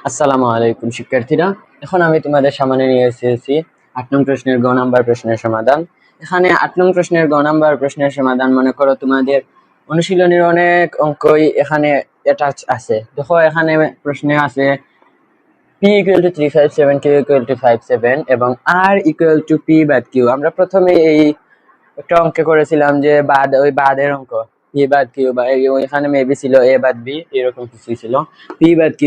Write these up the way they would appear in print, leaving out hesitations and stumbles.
আসসালামু আলাইকুম শিক্ষার্থীরা। এখন আমি তোমাদের সামনে নিয়ে এসেছি ৮ নং প্রশ্নের গ নাম্বার প্রশ্নের সমাধান। এখানে ৮ নং প্রশ্নের গ নাম্বার প্রশ্নের সমাধান, মনে করো তোমাদের অনুশীলনীর অনেক অঙ্কই এখানে অ্যাটাচ আছে। দেখো এখানে প্রশ্নে আছে p equal to 357, q equal to 57 এবং r equal to p বাদ q। আমরা প্রথমে এই একটা অঙ্ক করেছিলাম যে ওই বাদের অঙ্ক, p বাদ q, বা এখানে মেবি ছিল a বাদ b, এরকম কিছু ছিল, p বাদ q।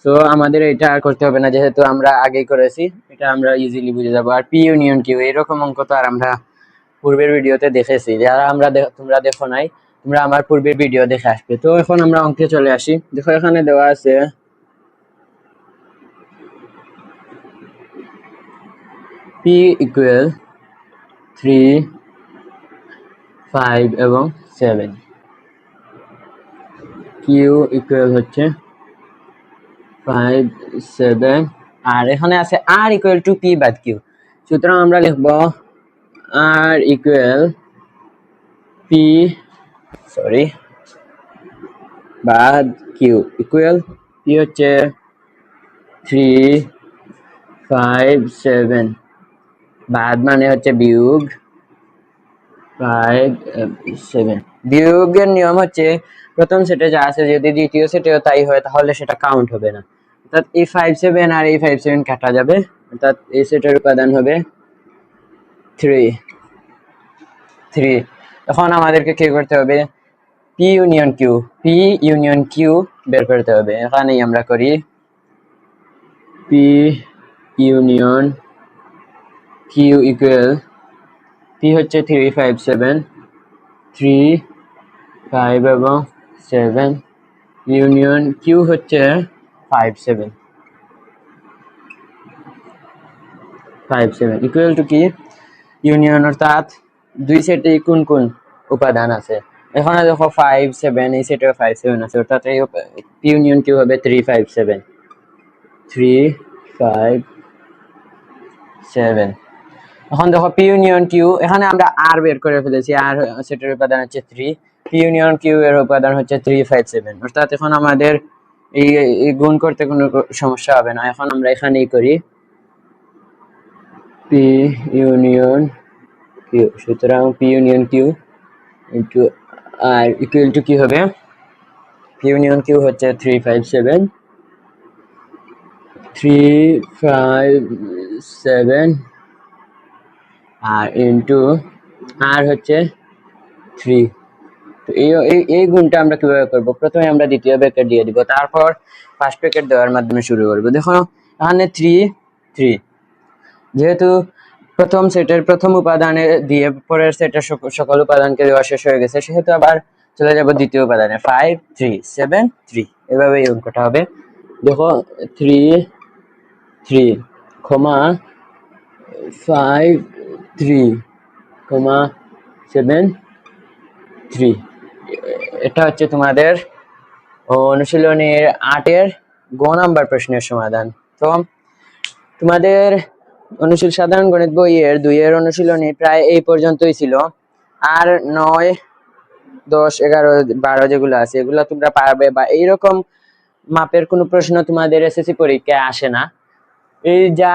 সো আমাদের এটা আর করতে হবে না, যেহেতু আমরা আগেই করেছি, এটা আমরা ইজিলি বুঝে যাবো। আর পি ইউনিয়ন কিউ এরকম অঙ্ক তো আর আমরা পূর্বের ভিডিওতে দেখেছি, যারা তোমরা দেখো নাই, তোমরা আমার পূর্বের ভিডিও দেখে আসবে। তো এখন আমরা অঙ্কে চলে আসি। দেখো এখানে দেওয়া আছে পি ইকুয়াল 3, 5 এবং 7, কিউ ইকুয়াল হচ্ছে 5, 7, আর এখানে আছে আর ইকুয়াল টু পি বাদ কিউ। সুতরাং আমরা লিখব আর ইকুয়াল পি বাদ কিউ ইকুয়াল পি হচ্ছে 3, 5, 7, বাদ মানে হচ্ছে বিয়োগ 5, 7। বিয়োগের নিয়ম হচ্ছে প্রথম সেটে যা আছে যদি দ্বিতীয় সেটেও তাই হয় তাহলে সেটা কাউন্ট হবে না, অর্থাৎ এই 5, 7 আর এই 5, 7 কাটা যাবে, অর্থাৎ এই সেটের উপাদান হবে 3। এখন আমাদেরকে কি করতে হবে? পি ইউনিয়ন কিউ বের করতে হবে। এখানেই আমরা করি P union Q equal P হচ্ছে 3, 5, 7, 3, 5 এবং 7 ইউনিয়ন কিউ হচ্ছে 5, 7 ইকুয়াল টু কি ইউনিয়ন, অর্থাৎ দুই সেটে কোন কোন উপাদান আছে। এখানে দেখো 5, 7, এই সেটেও 5, 7 আছে, অর্থাৎ এই ইউনিয়ন কিউ হবে 3, 5, 7। এখন দেখো পি ইউনিয়ন কিউ, এখানে আমরা আর বের করে ফেলেছি, আর সেটের উপাদান হচ্ছে 3, পি ইউনিয়ন কিউ এর উপাদান হচ্ছে 3, 5, 7, অর্থাৎ এখন আমাদের এই গুণ করতে কোনো সমস্যা হবে না। এখন আমরা এখানেই করি পি ইউনিয়ন কিউ। সুতরাং P union Q into R equal to কি হবে? পি ইউনিয়ন কিউ হচ্ছে 3, 5, 7, 3, 5, 7 আর ইন্টু আর হচ্ছে 3। তো এই গুণটা আমরা কিভাবে করবো? প্রথমে আমরা দ্বিতীয় ব্র্যাকেট দিয়ে দিব, তারপর ফার্স্ট ব্র্যাকেট দেওয়ার মাধ্যমে শুরু করবো। দেখো এখানে 3, যেহেতু প্রথম সেটের প্রথম উপাদানে দিয়ে পরের সেটের সকল উপাদানকে দেওয়া শেষ হয়ে গেছে, সেহেতু আবার চলে যাব দ্বিতীয় উপাদানে 5, 3, 7, 3, এভাবে এই অঙ্কটা হবে। দেখো 3, 3, 5, 3, 7, 3। এটা হচ্ছে তোমাদের অনুশীলনীর 8-এর গ নাম্বার প্রশ্নের সমাধান। তো তোমাদের সাধারণ গণিত বইয়ের 2-এর অনুশীলনী প্রায় এই পর্যন্তই ছিল। আর 9, 10, 11, 12 যেগুলো আছে এগুলো তোমরা পারবে, বা এইরকম মাপের কোনো প্রশ্ন তোমাদের এসএসসি পরীক্ষায় আসে না। এই যা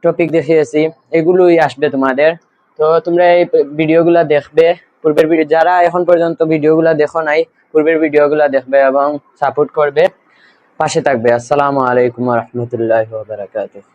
টপিক দেখিয়েছি এগুলোই আসবে তোমাদের। তো তোমরা এই ভিডিওগুলো দেখবে, পূর্বের ভিডিও যারা এখন পর্যন্ত ভিডিওগুলো দেখো নাই, পূর্বের ভিডিওগুলো দেখবে এবং সাপোর্ট করবে, পাশে থাকবে। আসসালামু আলাইকুম ওয়া রাহমাতুল্লাহি ওয়া বারাকাতুহু।